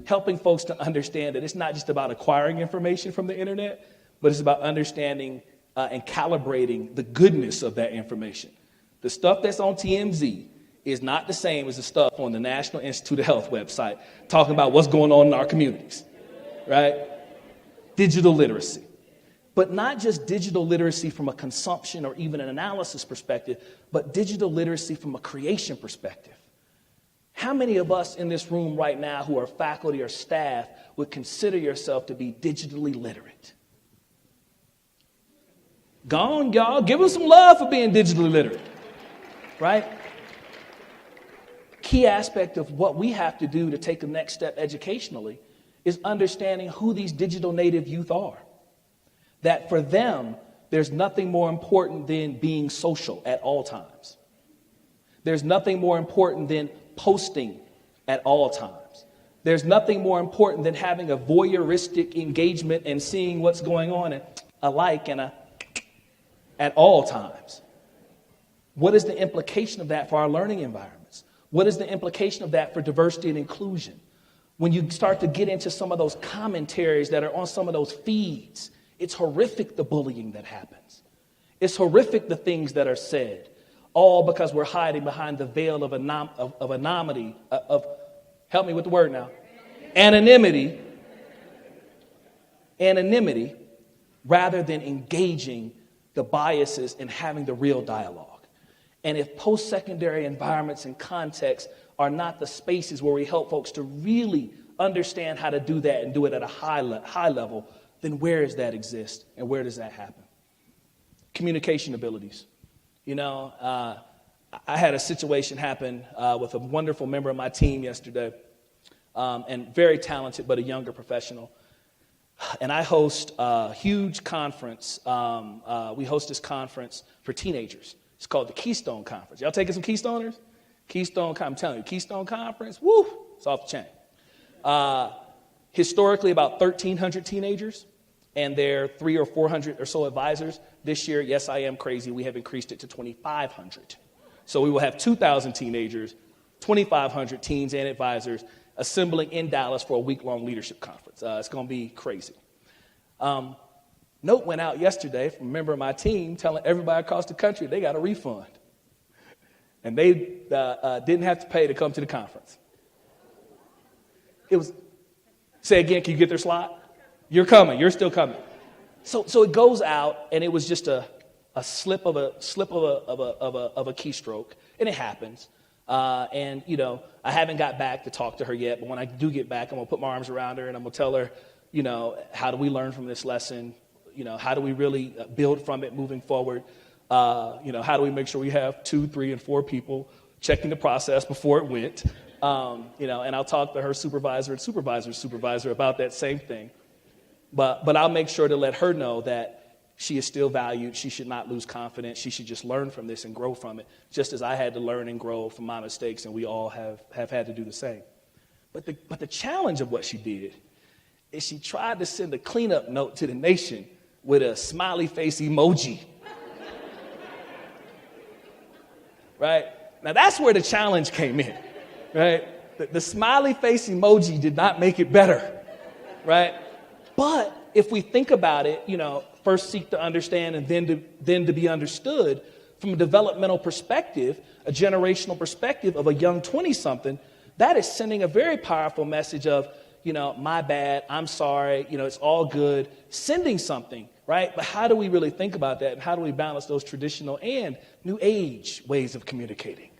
helping folks to understand that it's not just about acquiring information from the internet, but it's about understanding and calibrating the goodness of that information. The stuff that's on TMZ is not the same as the stuff on the National Institute of Health website talking about what's going on in our communities, right? Digital literacy. But not just digital literacy from a consumption or even an analysis perspective, but digital literacy from a creation perspective. How many of us in this room right now who are faculty or staff would consider yourself to be digitally literate? Go on, y'all. Give us some love for being digitally literate, right? Key aspect of what we have to do to take the next step educationally is understanding who these digital native youth are. That for them, there's nothing more important than being social at all times. There's nothing more important than posting at all times. There's nothing more important than having a voyeuristic engagement and seeing what's going on and a like and a at all times. What is the implication of that for our learning environments? What is the implication of that for diversity and inclusion? When you start to get into some of those commentaries that are on some of those feeds, it's horrific the bullying that happens. It's horrific the things that are said, all because we're hiding behind the veil of anonymity, help me with the word now, anonymity, rather than engaging the biases and having the real dialogue. And if post-secondary environments and contexts are not the spaces where we help folks to really understand how to do that and do it at a high level, then where does that exist and where does that happen? Communication abilities. You know, I had a situation happen with a wonderful member of my team yesterday, and very talented, but a younger professional. And I host a huge conference. We host this conference for teenagers. It's called the Keystone Conference. Y'all taking some Keystoners? I'm telling you, Keystone Conference, woo, it's off the chain. Historically, about 1,300 teenagers, and there are 300 or 400 or so advisors. This year, yes, I am crazy, we have increased it to 2,500. So we will have 2,000 teenagers, 2,500 teens and advisors assembling in Dallas for a week-long leadership conference. It's going to be crazy. Note went out yesterday from a member of my team telling everybody across the country they got a refund. And they didn't have to pay to come to the conference. It was, say again, can you get their slot? You're coming, you're still coming. So it goes out, and it was just a slip of a keystroke, and it happens. And, you know, I haven't got back to talk to her yet, but when I do get back, I'm going to put my arms around her and I'm going to tell her, you know, how do we learn from this lesson? You know, how do we really build from it moving forward? You know, how do we make sure we have 2, 3, and 4 people checking the process before it went? You know, and I'll talk to her supervisor and supervisor about that same thing. But I'll make sure to let her know that she is still valued. She should not lose confidence. She should just learn from this and grow from it, just as I had to learn and grow from my mistakes, and we all have had to do the same. But the challenge of what she did is she tried to send a cleanup note to the nation with a smiley face emoji. Right? Now that's where the challenge came in, right? The smiley face emoji did not make it better, right? But if we think about it, you know, first seek to understand and then to be understood from a developmental perspective, a generational perspective of a young 20-something, that is sending a very powerful message of, you know, my bad, I'm sorry, you know, it's all good, sending something, right? But how do we really think about that, and how do we balance those traditional and new age ways of communicating?